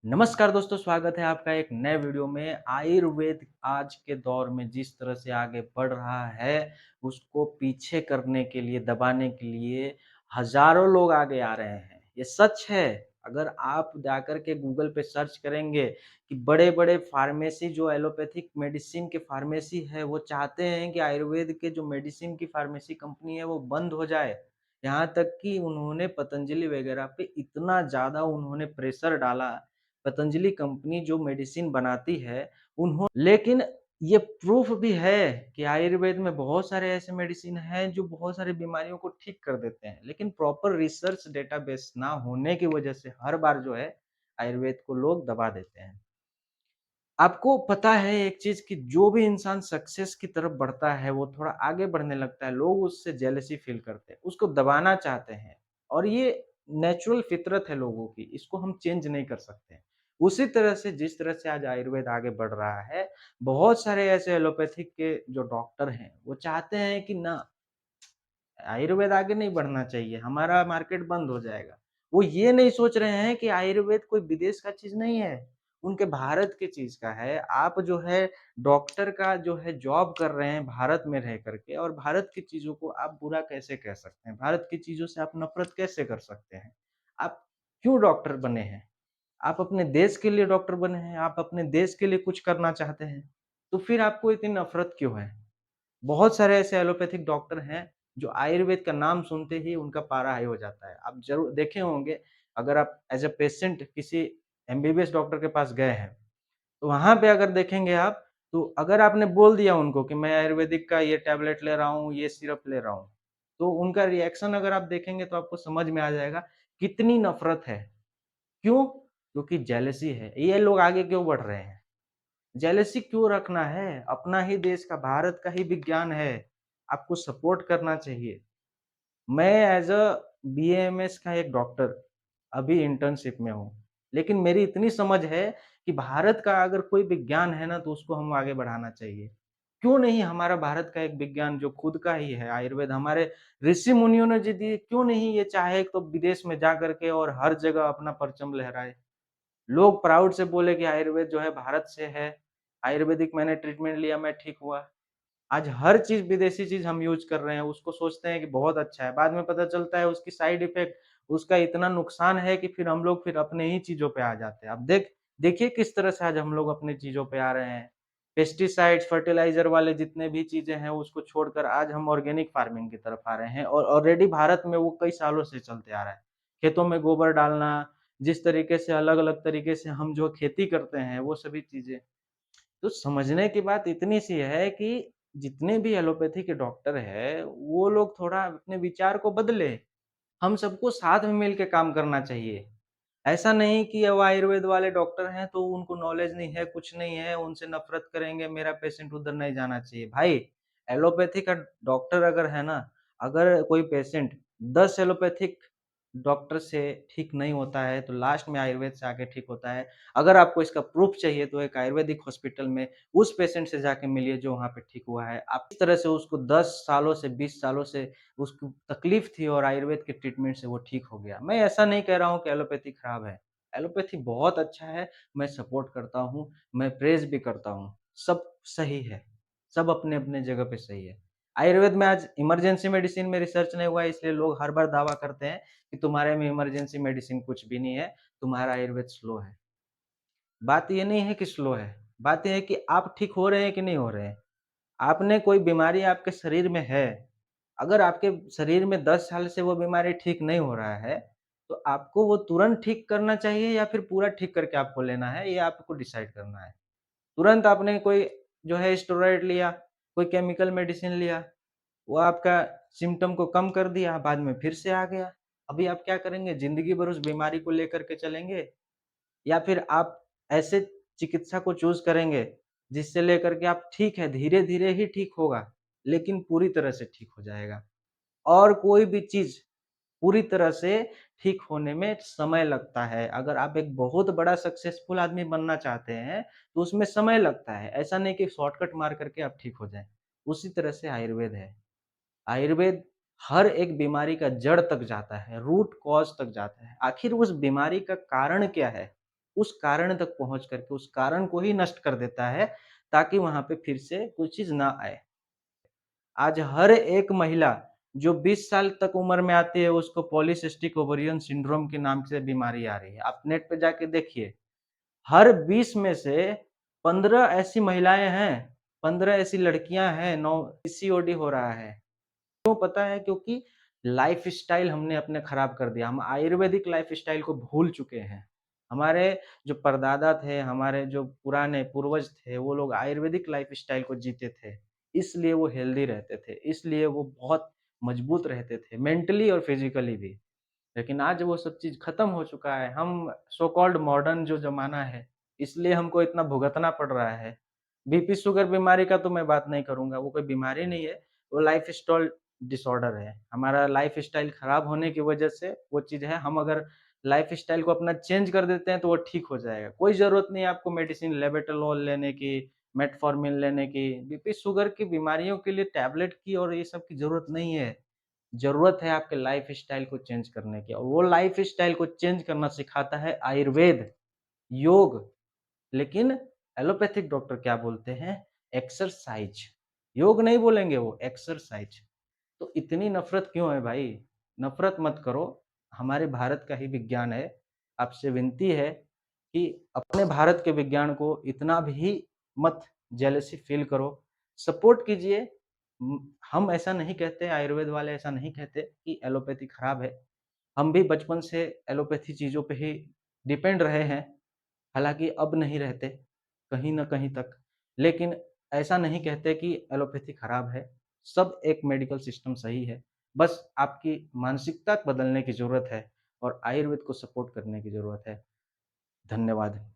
नमस्कार दोस्तों, स्वागत है आपका एक नए वीडियो में। आयुर्वेद आज के दौर में जिस तरह से आगे बढ़ रहा है, उसको पीछे करने के लिए, दबाने के लिए हज़ारों लोग आगे आ रहे हैं। ये सच है। अगर आप जाकर के गूगल पे सर्च करेंगे कि बड़े-बड़े फार्मेसी जो एलोपैथिक मेडिसिन के फार्मेसी है, वो चाहते हैं कि आयुर्वेद के जो मेडिसिन की फार्मेसी कंपनी है, वो बंद हो जाए। यहाँ तक कि उन्होंने पतंजलि वगैरह पे इतना ज़्यादा उन्होंने प्रेशर डाला। पतंजलि कंपनी जो मेडिसिन बनाती है, उन्हों लेकिन ये प्रूफ भी है कि आयुर्वेद में बहुत सारे ऐसे मेडिसिन हैं जो बहुत सारी बीमारियों को ठीक कर देते हैं। लेकिन प्रॉपर रिसर्च डेटाबेस ना होने की वजह से हर बार जो है आयुर्वेद को लोग दबा देते हैं। आपको पता है एक चीज़ कि जो भी इंसान सक्सेस की तरफ बढ़ता है, वो थोड़ा आगे बढ़ने लगता है, लोग उससे जेलसी फ़ील करते हैं, उसको दबाना चाहते हैं और ये नेचुरल फ़ितरत है लोगों की, इसको हम चेंज नहीं कर सकते। उसी तरह से जिस तरह से आज आयुर्वेद आगे बढ़ रहा है, बहुत सारे ऐसे एलोपैथिक के जो डॉक्टर हैं, वो चाहते हैं कि ना आयुर्वेद आगे नहीं बढ़ना चाहिए, हमारा मार्केट बंद हो जाएगा। वो ये नहीं सोच रहे हैं कि आयुर्वेद कोई विदेश का चीज़ नहीं है, उनके भारत की चीज़ का है। आप जो है डॉक्टर का जो है जॉब कर रहे हैं भारत में रह कर के और भारत की चीज़ों को आप बुरा कैसे कह सकते हैं? भारत की चीज़ों से आप नफ़रत कैसे कर सकते हैं? आप क्यों डॉक्टर बने हैं? आप अपने देश के लिए डॉक्टर बने हैं, आप अपने देश के लिए कुछ करना चाहते हैं, तो फिर आपको इतनी नफ़रत क्यों है? बहुत सारे ऐसे एलोपैथिक डॉक्टर हैं, जो आयुर्वेद का नाम सुनते ही उनका पारा हाई हो जाता है। आप ज़रूर देखे होंगे, अगर आप एज़ अ पेशेंट किसी एमबीबीएस डॉक्टर के पास गए हैं, तो वहाँ पे अगर देखेंगे आप, तो अगर आपने बोल दिया उनको कि मैं आयुर्वेदिक का ये टैबलेट ले रहा हूँ, ये सिरप ले रहा हूँ, तो उनका रिएक्शन अगर आप देखेंगे तो आपको समझ में आ जाएगा, कितनी नफ़रत है। क्यों? क्योंकि जेलसी है। ये लोग आगे क्यों बढ़ रहे हैं? जेलसी क्यों रखना है? अपना ही देश का, भारत का ही विज्ञान है, आपको सपोर्ट करना चाहिए। मैं एज़ अ बीएएमएस का एक डॉक्टर अभी इंटर्नशिप में हूँ, लेकिन मेरी इतनी समझ है कि भारत का अगर कोई विज्ञान है ना, तो उसको हम आगे बढ़ाना चाहिए। क्यों नहीं हमारा भारत का एक विज्ञान जो खुद का ही है आयुर्वेद, हमारे ऋषि-मुनियों ने जो दिए, क्यों नहीं ये चाहे तो विदेश में जा कर के और हर जगह अपना परचम लहराए? लोग प्राउड से बोले कि आयुर्वेद जो है भारत से है, आयुर्वेदिक मैंने ट्रीटमेंट लिया, मैं ठीक हुआ। आज हर चीज़ विदेशी चीज़ हम यूज़ कर रहे हैं, उसको सोचते हैं कि बहुत अच्छा है, बाद में पता चलता है उसकी साइड इफ़ेक्ट, उसका इतना नुकसान है कि फिर हम लोग फिर अपने ही चीज़ों पे आ जाते हैं। अब देखिए किस तरह से आज हम लोग अपनी चीज़ों पे आ रहे हैं। पेस्टिसाइड्स, फर्टिलाइज़र वाले जितने भी चीज़ें हैं, उसको छोड़कर आज हम ऑर्गेनिक फार्मिंग की तरफ आ रहे हैं और ऑलरेडी भारत में वो कई सालों से चलते आ रहा है। खेतों में गोबर डालना, जिस तरीके से अलग-अलग तरीके से हम जो खेती करते हैं, वो सभी चीज़ें। तो समझने की बात इतनी सी है कि जितने भी एलोपैथी के डॉक्टर हैं, वो लोग थोड़ा अपने विचार को बदलें। हम सबको साथ में मिल के काम करना चाहिए। ऐसा नहीं कि वो आयुर्वेद वाले डॉक्टर हैं तो उनको नॉलेज नहीं है, कुछ नहीं है, उनसे नफ़रत करेंगे, मेरा पेशेंट उधर नहीं जाना चाहिए। भाई, एलोपैथी का डॉक्टर अगर है ना, अगर कोई पेशेंट 10 एलोपैथिक डॉक्टर से ठीक नहीं होता है, तो लास्ट में आयुर्वेद से आके ठीक होता है। अगर आपको इसका प्रूफ़ चाहिए तो एक आयुर्वेदिक हॉस्पिटल में उस पेशेंट से जाके मिलिए जो वहाँ पे ठीक हुआ है। आप इस तरह से उसको 10 सालों से 20 सालों से उसको तकलीफ थी और आयुर्वेद के ट्रीटमेंट से वो ठीक हो गया। मैं ऐसा नहीं कह रहा हूँ कि एलोपैथी खराब है। एलोपैथी बहुत अच्छा है, मैं सपोर्ट करता हूँ, मैं प्रेज़ भी करता हूँ। सब सही है, सब अपने-अपने जगह पे सही है। आयुर्वेद में आज इमरजेंसी मेडिसिन में रिसर्च नहीं हुआ है, इसलिए लोग हर बार दावा करते हैं कि तुम्हारे में इमरजेंसी मेडिसिन कुछ भी नहीं है, तुम्हारा आयुर्वेद स्लो है। बात ये नहीं है कि स्लो है, बात ये है कि आप ठीक हो रहे हैं कि नहीं हो रहे हैं। आपने कोई बीमारी आपके शरीर में है, अगर आपके शरीर में 10 साल से वो बीमारी ठीक नहीं हो रहा है, तो आपको वो तुरंत ठीक करना चाहिए या फिर पूरा ठीक करके आपको लेना है, ये आपको डिसाइड करना है। तुरंत आपने कोई जो है स्टेरॉइड लिया, कोई केमिकल मेडिसिन लिया, वो आपका सिम्पटम को कम कर दिया, बाद में फिर से आ गया। अभी आप क्या करेंगे? ज़िंदगी भर उस बीमारी को लेकर के चलेंगे या फिर आप ऐसे चिकित्सा को चूज़ करेंगे, जिससे लेकर के आप ठीक है, धीरे-धीरे ही ठीक होगा, लेकिन पूरी तरह से ठीक हो जाएगा। और कोई भी चीज़ पूरी तरह से ठीक होने में समय लगता है। अगर आप एक बहुत बड़ा सक्सेसफुल आदमी बनना चाहते हैं, तो उसमें समय लगता है। ऐसा नहीं कि शॉर्टकट मार करके आप ठीक हो जाएँ। उसी तरह से आयुर्वेद है। आयुर्वेद हर एक बीमारी का जड़ तक जाता है, रूट कॉज़ तक जाता है। आखिर उस बीमारी का कारण क्या है? उस कारण तक पहुँच करके उस कारण को ही नष्ट कर देता है, ताकि वहाँ पे फिर से कोई चीज़ ना आए। आज हर एक महिला जो 20 साल तक उम्र में आती है, उसको पॉलीसिस्टिक ओवेरियन सिंड्रोम के नाम से बीमारी आ रही है। आप नेट पे जाके देखिए, हर 20 में से 15 ऐसी महिलाएँ हैं, 15 ऐसी लड़कियाँ हैं, नौ पीसीओडी हो रहा है। क्यों पता है? क्योंकि लाइफ़स्टाइल हमने अपने खराब कर दिया। हम आयुर्वेदिक लाइफ़स्टाइल को भूल चुके हैं। हमारे जो परदादा थे, हमारे जो पुराने पूर्वज थे, वो लोग आयुर्वेदिक लाइफ़स्टाइल को जीते थे। इसलिए वो हेल्दी रहते थे, इसलिए वो बहुत मजबूत रहते थे, मेंटली और फिज़िकली भी। लेकिन आज वो सब चीज़ खत्म हो चुका है। हम सो कॉल्ड मॉडर्न जो ज़माना है, इसलिए हमको इतना भुगतना पड़ रहा है। बीपी, शुगर बीमारी का तो मैं बात नहीं करूँगा, वो कोई बीमारी नहीं है, वो लाइफ़स्टाइल डिसऑर्डर है। हमारा लाइफ़स्टाइल खराब होने की वजह से वो चीज़ है, हम अगर लाइफ़स्टाइल को अपना चेंज कर देते हैं, तो वो ठीक हो जाएगा। कोई ज़रूरत नहीं है आपको मेडिसिन लेबेटलॉल लेने की, मेटफॉर्मिन लेने की। बीपी, शुगर की बीमारियों के लिए टैबलेट की और ये सब की ज़रूरत नहीं है। ज़रूरत है आपके लाइफ़स्टाइल को चेंज करने की और वो लाइफ़स्टाइल को चेंज करना सिखाता है आयुर्वेद, योग। लेकिन एलोपैथिक डॉक्टर क्या बोलते हैं? एक्सरसाइज़। योग नहीं बोलेंगे वो, एक्सरसाइज़। तो इतनी नफ़रत क्यों है भाई? नफ़रत मत करो, हमारे भारत का ही विज्ञान है। आपसे विनती है कि अपने भारत के विज्ञान को इतना भी मत जेलसी फ़ील करो, सपोर्ट कीजिए। हम ऐसा नहीं कहते, आयुर्वेद वाले ऐसा नहीं कहते कि एलोपैथी खराब है। हम भी बचपन से एलोपैथी चीज़ों पे ही डिपेंड रहे हैं, हालाँकि अब नहीं रहते, कहीं न कहीं तक। लेकिन ऐसा नहीं कहते कि एलोपैथी खराब है, सब एक मेडिकल सिस्टम सही है। बस आपकी मानसिकता बदलने की ज़रूरत है और आयुर्वेद को सपोर्ट करने की ज़रूरत है। धन्यवाद।